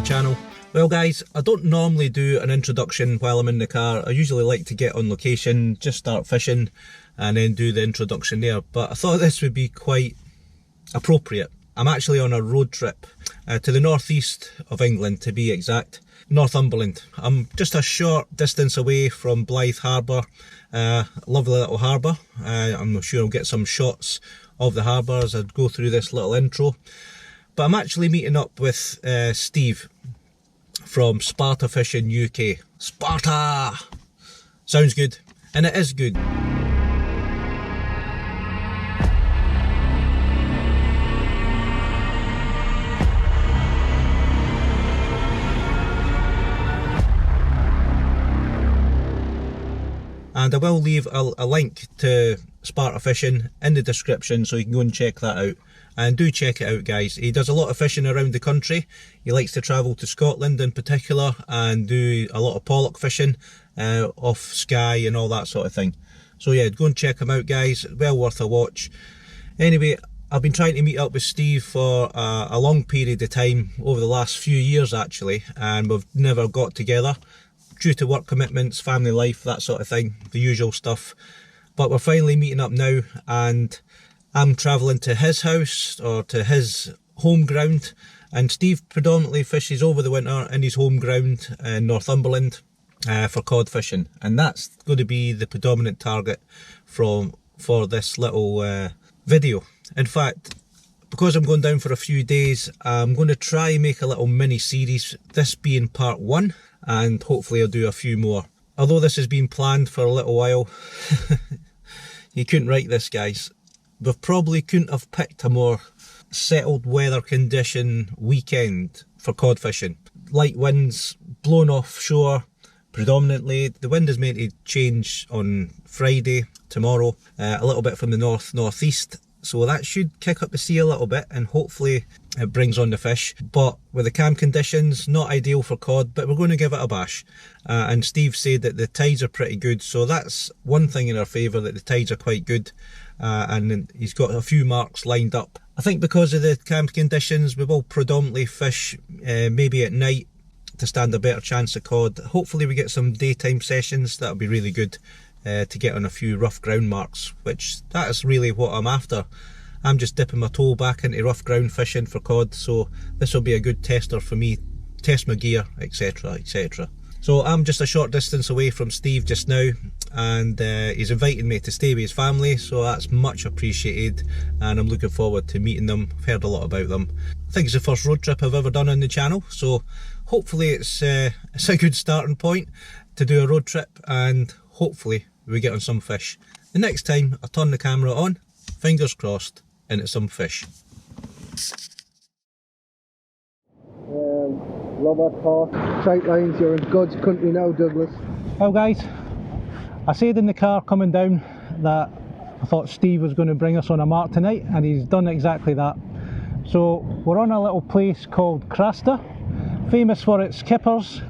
channel. Well guys, I don't normally do an introduction while I'm in the car. I usually like to get on location, just start fishing and then do the introduction there, but I thought this would be quite appropriate. I'm actually on a road trip to the northeast of England, to be exact, Northumberland. I'm just a short distance away from Blythe Harbour, lovely little harbour. I'm sure I'll get some shots of the harbour as I go through this little intro. But I'm actually meeting up with Steve from Sparta Fishing UK. Sparta! Sounds good, and it is good. And I will leave a link to Sparta Fishing in the description so you can go and check that out. And do check it out guys. He does a lot of fishing around the country. He likes to travel to Scotland in particular and do a lot of pollock fishing off Skye and all that sort of thing. So yeah, go and check him out guys, well worth a watch. Anyway, I've been trying to meet up with Steve for a long period of time, over the last few years actually, and we've never got together due to work commitments, family life, that sort of thing, the usual stuff. But we're finally meeting up now, and I'm travelling to his house, or to his home ground, and Steve predominantly fishes over the winter in his home ground in Northumberland for cod fishing, and that's going to be the predominant target for this little video. In fact, because I'm going down for a few days, I'm going to try and make a little mini series, this being part 1, and hopefully I'll do a few more. Although this has been planned for a little while, you couldn't write this guys. We probably couldn't have picked a more settled weather condition weekend for cod fishing. Light winds, blowing offshore predominantly. The wind is meant to change on Friday, tomorrow, a little bit from the northeast. So that should kick up the sea a little bit, and hopefully it brings on the fish. But with the calm conditions, not ideal for cod, but we're going to give it a bash. And Steve said that the tides are pretty good, so that's one thing in our favour, that the tides are quite good. And he's got a few marks lined up. I think because of the calm conditions, we will predominantly fish maybe at night to stand a better chance of cod. Hopefully we get some daytime sessions, that'll be really good. To get on a few rough ground marks, which that is really what I'm after. I'm just dipping my toe back into rough ground fishing for cod, so this will be a good tester for me, test my gear, etc, etc. So I'm just a short distance away from Steve just now, and he's invited me to stay with his family, so that's much appreciated, and I'm looking forward to meeting them. I've heard a lot about them. I think it's the first road trip I've ever done on the channel, so hopefully it's a good starting point to do a road trip, and hopefully we get on some fish. The next time I turn the camera on, fingers crossed, into some fish. Robert Park, sight lines, you're in God's country now, Douglas. Well guys, I said in the car coming down that I thought Steve was going to bring us on a mark tonight, and he's done exactly that. So we're on a little place called Crasta, famous for its kippers.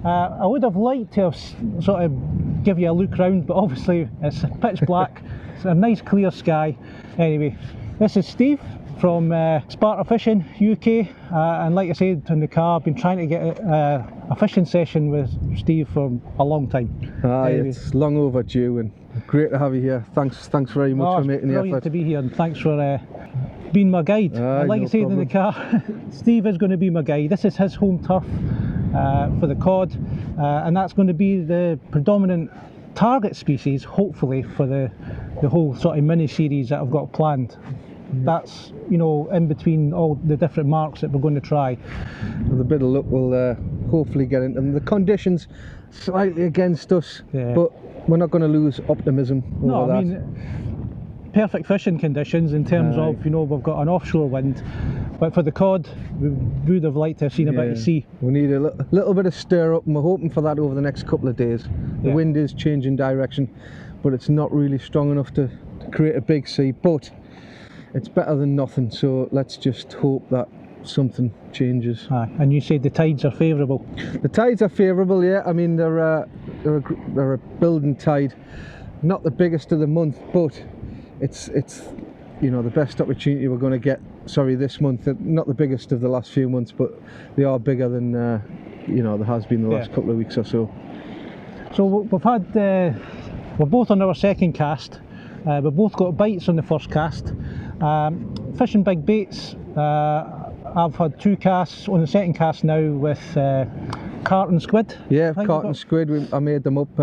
I would have liked to have sort of give you a look round, but obviously it's pitch black. It's a nice clear sky. Anyway, this is Steve from Sparta Fishing UK, and like I said in the car, I've been trying to get a fishing session with Steve for a long time. Anyway, it's long overdue, and great to have you here. Thanks very much for making the effort. Brilliant to be here, and thanks for being my guide. And like I said in the car, Steve is going to be my guide. This is his home turf for the cod, and that's going to be the predominant target species, hopefully, for the whole sort of mini series that I've got planned. That's, you know, in between all the different marks that we're going to try. With a bit of luck we'll hopefully get into them. The conditions slightly against us, yeah, but we're not going to lose optimism over that. I mean, perfect fishing conditions in terms of, you know, we've got an offshore wind, but for the cod we would have liked to have seen a bit of sea. We need a little bit of stir up, and we're hoping for that over the next couple of days. The wind is changing direction, but it's not really strong enough to create a big sea, but it's better than nothing, so let's just hope that something changes. And you said the tides are favourable? The tides are favourable, yeah. I mean, they're a building tide, not the biggest of the month, but it's you know, the best opportunity we're going to get sorry, this month. Not the biggest of the last few months, but they are bigger than you know, there has been the last couple of weeks or so. So we've had, we're both on our second cast. We've both got bites on the first cast. Fishing big baits. I've had 2 casts on the second cast now with carp and squid. Yeah, carp and squid. I made them up.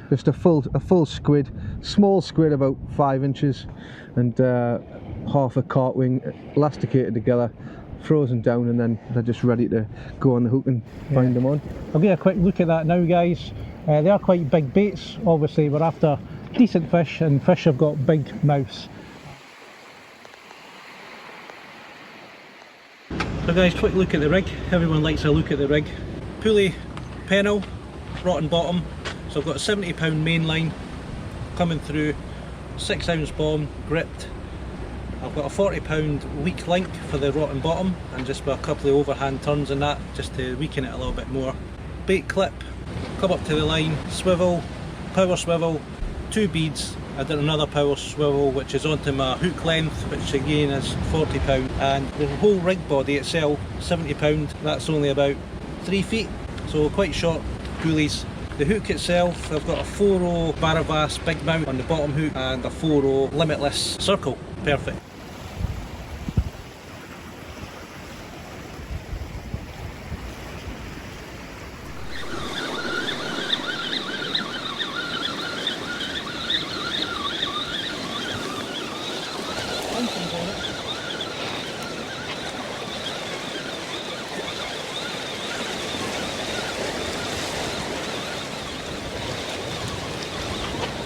Just a full squid, small squid about 5 inches, and half a carp wing elasticated together, frozen down, and then they're just ready to go on the hook and find them on. I'll get a quick look at that now, guys. They are quite big baits. Obviously, we're after decent fish, and fish have got big mouths. So guys, quick look at the rig. Everyone likes a look at the rig. Pulley, pennel, rotten bottom. So I've got a 70-pound main line coming through, 6-ounce bomb gripped. I've got a 40-pound weak link for the rotten bottom, and just with a couple of overhand turns and that, just to weaken it a little bit more. Bait clip, come up to the line, swivel, power swivel, 2 beads. I did another power swivel which is onto my hook length, which again is 40 pound, and the whole rig body itself, 70 pound, that's only about 3 feet, so quite short pulleys. The hook itself, I've got a 4-0 Barravas big mount on the bottom hook and a 4-0 limitless circle, perfect.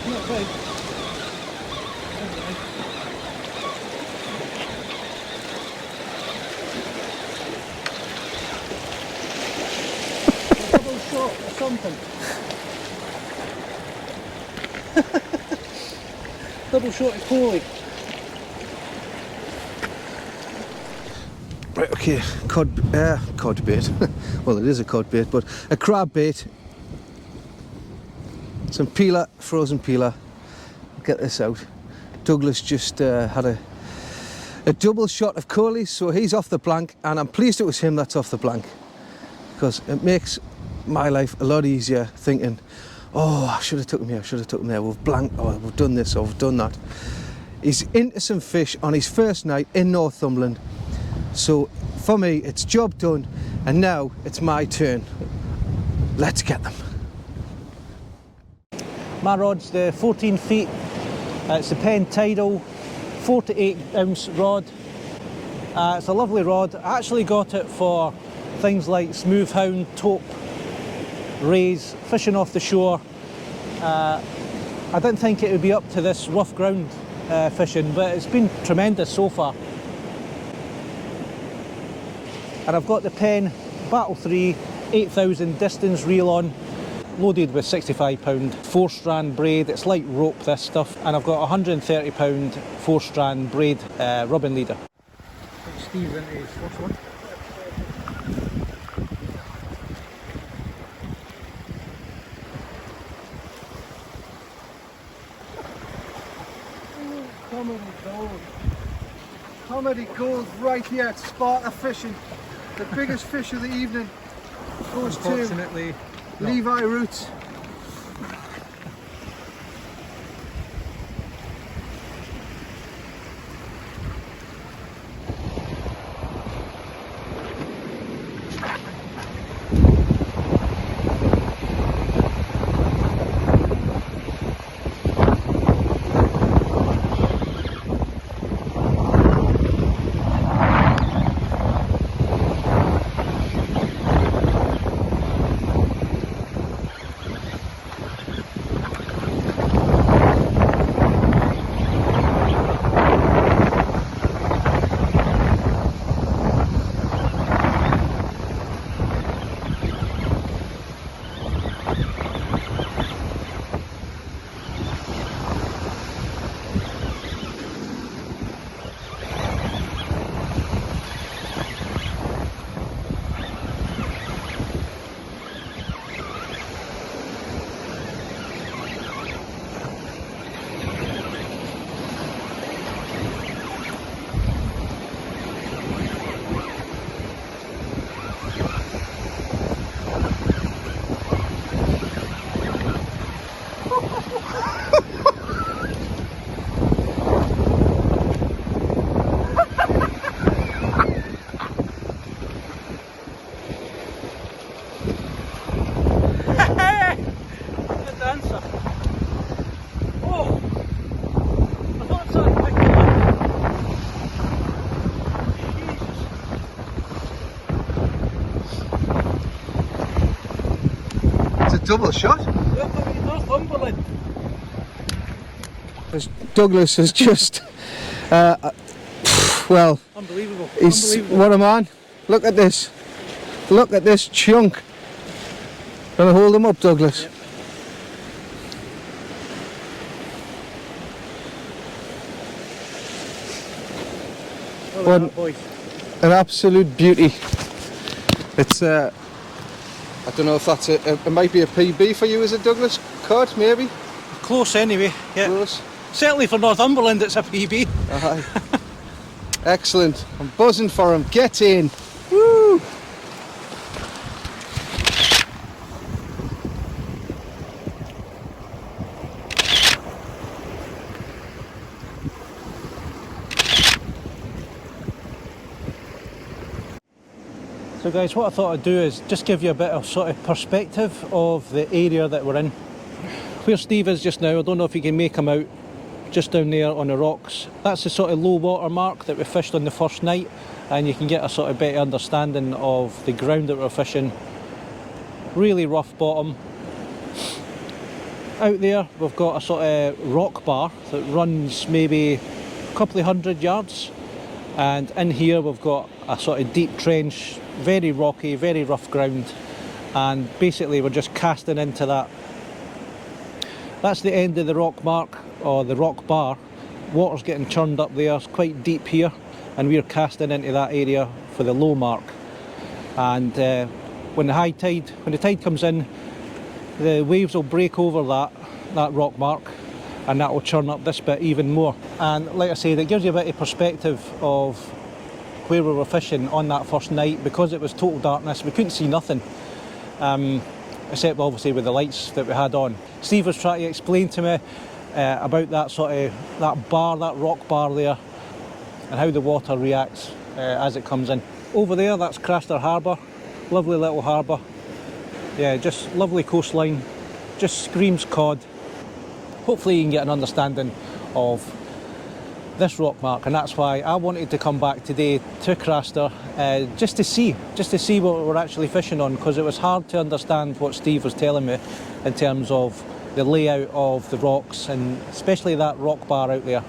Not big. A double shot or something. Double shot of Coley. Right, okay, cod bait. Well, it is a cod bait, but a crab bait. Some peeler, frozen peeler. Get this out. Douglas just had a double shot of Coley, so he's off the blank, and I'm pleased it was him that's off the blank, because it makes my life a lot easier thinking, oh, I should have took him here, I should have took him there, we've blanked, or we've done this, or we've done that. He's into some fish on his first night in Northumberland, so for me it's job done, and now it's my turn. Let's get them. My rod's the 14 feet, it's the Penn Tidal, 4 to 8 ounce rod. It's a lovely rod. I actually got it for things like smooth hound, taupe, rays, fishing off the shore. I didn't think it would be up to this rough ground fishing, but it's been tremendous so far. And I've got the Penn Battle 3 8000 distance reel on, loaded with 65 pound 4-strand braid. It's like rope, this stuff, and I've got 130 pound 4-strand braid rubbing leader. Steve's into his first one. Comedy gold. Comedy gold right here at Sparta Fishing. The biggest fish of the evening goes to Levi Roots. double shot. Welcome to Northumberland. Douglas is just, well, Unbelievable. he's, Unbelievable. what a man. Look at this. Look at this chunk. Gonna hold him up, Douglas. Yep. Look at that, boys. An absolute beauty. It's I don't know if that's it might be a PB for you, is it, Douglas? Cod, maybe? Close anyway. Yeah. Close. Certainly for Northumberland it's a PB. Aye. Excellent. I'm buzzing for him. Get in. Woo! So guys, what I thought I'd do is just give you a bit of sort of perspective of the area that we're in. Where Steve is just now, I don't know if you can make him out, just down there on the rocks. That's the sort of low water mark that we fished on the first night, and you can get a sort of better understanding of the ground that we're fishing. Really rough bottom. Out there we've got a sort of rock bar that runs maybe a couple of 100 yards, and in here we've got a sort of deep trench, very rocky, very rough ground, and basically we're just casting into that. That's the end of the rock mark, or the rock bar. Water's getting churned up there, it's quite deep here, and we're casting into that area for the low mark. And when the tide comes in, the waves will break over that rock mark, and that will churn up this bit even more. And like I say, that gives you a bit of perspective of where we were fishing on that first night. Because it was total darkness, we couldn't see nothing, except obviously with the lights that we had on. Steve was trying to explain to me about that sort of that rock bar there, and how the water reacts as it comes in. Over there, that's Craster Harbour, lovely little harbour. Yeah, just lovely coastline, just screams cod. Hopefully you can get an understanding of this rock mark, and that's why I wanted to come back today to Craster, just to see what we're actually fishing on, because it was hard to understand what Steve was telling me in terms of the layout of the rocks, and especially that rock bar out there.